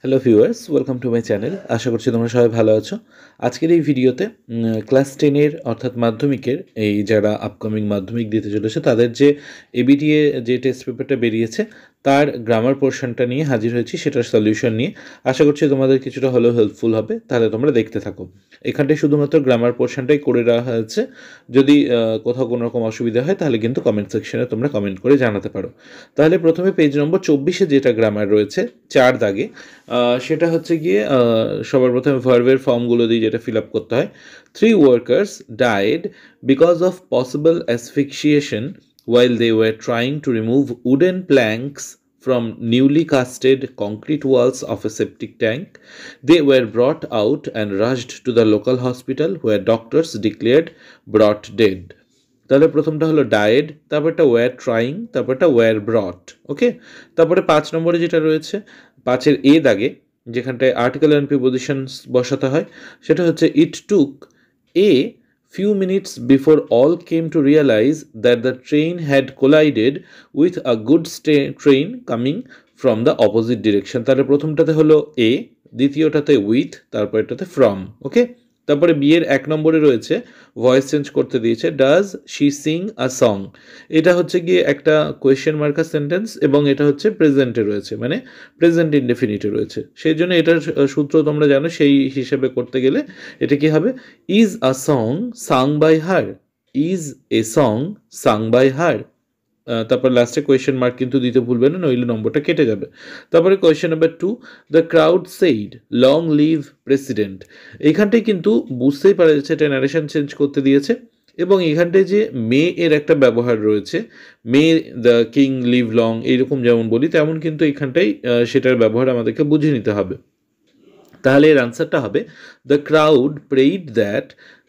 Hello viewers, welcome to my channel. আশা করছি তোমরা সবাই ভালো আছো। আজকের এই ভিডিওতে ক্লাস 10-এর অর্থাৎ মাধ্যমিকের এই যারা আপকামিং মাধ্যমিক দিতে চলেছে তাদের যে এবিটিএ যে টেস্ট পেপারটা বেরিয়েছে তার গ্রামার পোর্শনটা নিয়ে হাজির হয়েছি, সেটার সলিউশন নিয়ে। আশা করছি তোমাদের কিছুটা হলেও হেল্পফুল হবে, তাহলে তোমরা দেখতে থাকো। এখানটায় শুধুমাত্র গ্রামার পোর্শনটাই করে রাখা হয়েছে। যদি কোথাও কোনো রকম অসুবিধা হয় তাহলে কিন্তু কমেন্ট সেকশনে তোমরা কমেন্ট করে জানাতে পারো। তাহলে প্রথমে পেজ নম্বর 24-এ যেটা গ্রামার রয়েছে 4 দাগে, সেটা হচ্ছে গিয়ে সবার প্রথমে ভার্বের ফর্মগুলো দিয়ে যেটা ফিল আপ করতে হয়। 3 workers died because of possible asphyxiation while they were trying to remove wooden planks from newly casted concrete walls of a septic tank. They were brought out and rushed to the local hospital where doctors declared brought dead. তাহলে প্রথমটা হলো died, তারপরটা were trying, তারপরটা were brought. Okay, তারপরে 5 নম্বরে যেটা রয়েছে 5-এর এ দাগে, যেখানটায় আর্টিকেল অ্যান্ড প্রিপোজিশনস বসাতে হয়, সেটা হচ্ছে ইট টুক এ few minutes before all came to realize that the train had collided with a goods train coming from the opposite direction. তাহলে প্রথমটাতে হলো এ, দ্বিতীয়টাতে উইথ, তারপরটাতে ফ্রম। ওকে, তারপরে বিয়ের 1 নম্বরে রয়েছে ভয়েস চেঞ্জ করতে দিয়েছে, does she Singh a song. এটা হচ্ছে গিয়ে একটা কোয়েশ্চেন মার্কার সেন্টেন্স এবং এটা হচ্ছে প্রেজেন্টে রয়েছে, মানে প্রেজেন্ট ইনডেফিনিটে রয়েছে, সেই জন্য এটার সূত্র তোমরা জানো। সেই হিসেবে করতে গেলে এটা কি হবে, is a song sung by her, is a song sung by her. তারপর লাস্টে কোয়েশ্চেন মার্ক কিন্তু দিতে ভুলবে না, নইলে নম্বরটা কেটে যাবে। তারপরে question number 2, the crowd said long live president. এইখানটায় কিন্তু বুঝতেই পারা যাচ্ছে এটা ন্যারেশন চেঞ্জ করতে দিয়েছে, এবং এখানটায় যে মে এর একটা ব্যবহার রয়েছে, মে দ্য কিং লিভ লং, এইরকম যেমন বলি তেমন কিন্তু এখানটায় সেটার ব্যবহার আমাদেরকে বুঝে নিতে হবে। তাহলে এর আনসারটা হবে, the crowd prayed that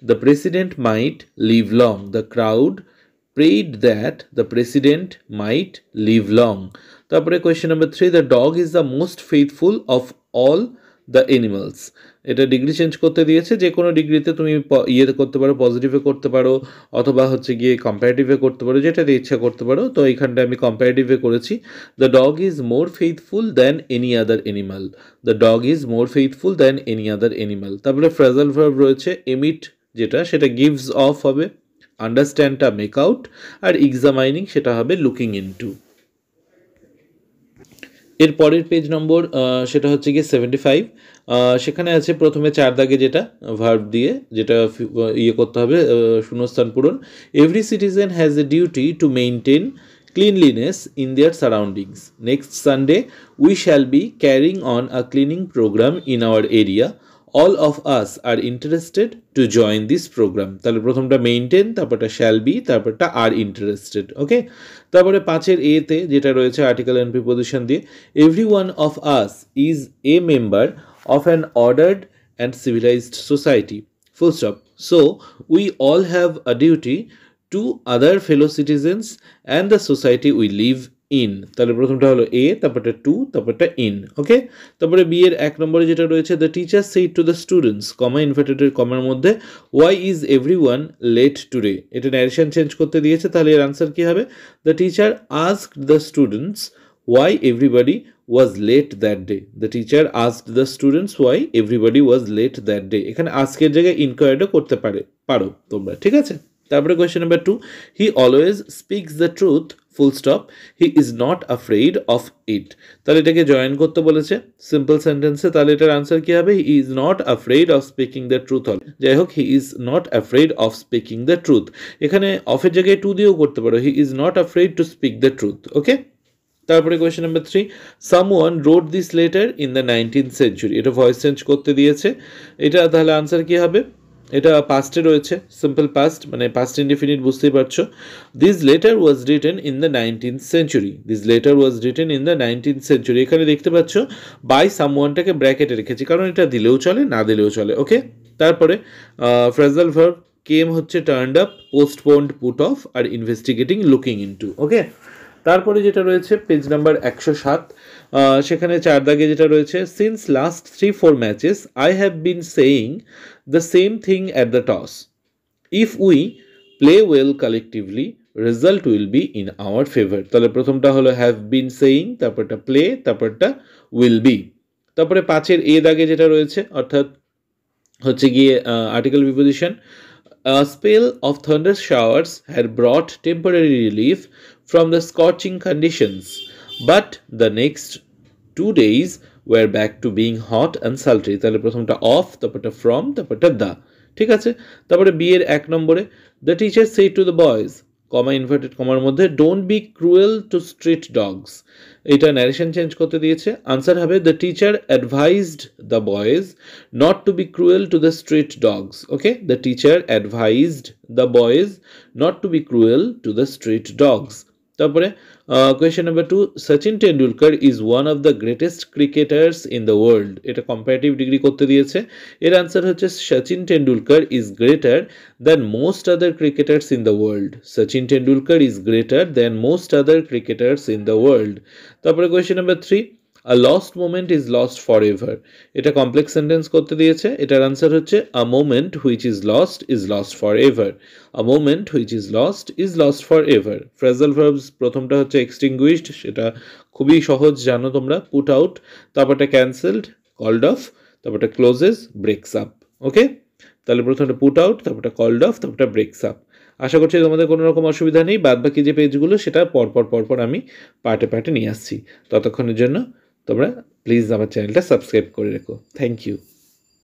the president might live long. The crowd prayed that the president might live long. তারপরে question number 3, the dog is the most faithful of all the animals. এটা ডিগ্রি চেঞ্জ করতে দিয়েছে, যে কোনো ডিগ্রিতে তুমি ইয়েতে করতে পারো, পজিটিভে করতে পারো, অথবা হচ্ছে গিয়ে কম্পারেটিভে করতে পারো, যেটাতে ইচ্ছা করতে পারো। তো এইখানটা আমি কম্পারেটিভে করেছি। The dog is more faithful than any other animal. The dog is more faithful than any other animal. তারপরে ফ্রেজাল ভার্ব রয়েছে এমিট, যেটা সেটা গিভস অফ হবে, আন্ডারস্ট্যান্ডটা মেক আউট, আর এক্সামাইনিং সেটা হবে লুকিং ইনটু। এর পরের পেজ নম্বর সেটা হচ্ছে গিয়ে 75। সেখানে আছে প্রথমে 4 দাগে যেটা ভার্ব দিয়ে যেটা ইয়ে করতে হবে, শূন্যস্থান পূরণ। Every citizen has a duty to maintain cleanliness in their surroundings. Next Sunday, we shall be carrying on a cleaning program in our area. All of us are interested to join this program. তাহলে প্রথমটা maintain, তারপরটা shall be, তারপরটা are interested. ওকে, তারপরে 5-এর এ তে যেটা রয়েছে article and preposition দিয়ে, every one of us is a member of an ordered and civilised society, full stop. So we all have a duty to other fellow citizens and the society we live in. তাহলে প্রথমটা হলো এ, তারপরটা two, তারপরটা in. ওকে, তারপরে B এর 1 নম্বরে যেটা রয়েছে, the teacher said to the students, comma inverted কমার মধ্যে, why is everyone late today. এটা ন্যারেশন চেঞ্জ করতে দিয়েছে, তাহলে এর আনসার কি হবে, the teacher asked the students why everybody was late that day. The teacher asked the students why everybody was late that day. এখানে আজকের জায়গায় ইনকোয়ারিটা করতে পারো তোমরা, ঠিক আছে। তারপরে question number 2, he always speaks the truth, full stop, he is not afraid of it. তাহলে এটাকে জয়েন করতে বলেছে সিম্পল সেন্টেন্সে, তাহলে এটার আনসার কি হবে, he is not afraid of speaking the truth. হল যাই হোক, he is not afraid of speaking the truth. এখানে অফের জায়গায় টু দিয়েও করতে পারো, he is not afraid to speak the truth. Okay, তারপরে question number 3, someone wrote this letter in the 19th century। এটা ভয়েস চেঞ্জ করতে দিয়েছে, এটা তাহলে আনসার কি হবে, এটা পাস্টে রয়েছে, সিম্পল পাস্ট মানে পাস্ট ইনডিফিনিট, বুঝতেই পারছো। This letter was written in the 19th century, this letter was written in the 19th century। এখানে দেখতে পাচ্ছ বাই সামওয়ানটাকে ব্র্যাকেটে রেখেছি, কারণ এটা দিলেও চলে, না দিলেও চলে। ওকে, তারপরে ফ্রেজাল ভার্ব কেম হচ্ছে turned up, postponed, put off, আর ইনভেস্টিগেটিং, লুকিং ইনটু। ওকে, তারপরে যেটা রয়েছে পেজ নাম্বার 107, সেখানে 4 দাগে যেটা রয়েছে, since last 3-4 matches I have been saying the same thing at the toss, if we play well collectively result will be in our favour. তাহলে প্রথমটা হলো হ্যাভ বিন সেইং, তারপরটা প্লে, তারপরটা উইল বি। তারপরে 5-এর এ দাগে যেটা রয়েছে অর্থাৎ হচ্ছে গিয়ে article preposition A spell of thunder showers had brought temporary relief from the scorching conditions, but the next 2 days were back to being hot and sultry. তাহলে প্রথমটা অফ, তারপরটা ফ্রম, তারপরটা দা। ঠিক আছে, তারপরে বি এর 1 নম্বরে the teacher said to the boys, comma inverted কমার মধ্যে, don't be cruel to street dogs. এটা ন্যারেশন চেঞ্জ করতে দিয়েছে, আনসার হবে the teacher advised the boys not to be cruel to the street dogs. Okay, the teacher advised the boys not to be cruel to the street dogs. তারপরে question number 2, Sachin Tendulkar is one of the greatest cricketers in the world. এটা comparative degree করতে দিয়েছে, এর answer হচ্ছে Sachin Tendulkar is greater than most other cricketers in the world. Sachin Tendulkar is greater than most other cricketers in the world. তারপরে question number 3, A lost moment is lost forever. এটা complex sentence করতে দিয়েছে, এটার answer হচ্ছে a moment which is lost forever. A moment which is lost forever. Phrasal verbs প্রথমটা হচ্ছে extinguished, সেটা খুবই সহজ জানো তোমরা, put out, তারপরটা cancelled, called off, তারপরটা closes, breaks up. ওকে, তাহলে প্রথমটা put out, তারপরটা called off, তারপরটা breaks up. আশা করছি তোমাদের কোনো রকম অসুবিধা নেই, বাদ বাকি যে পেজগুলো সেটা পরপর আমি পার্টে নিয়ে আসছি। ততক্ষণের জন্য তোমরা প্লিজ আমার চ্যানেলটা সাবস্ক্রাইব করে রেখো। Thank you.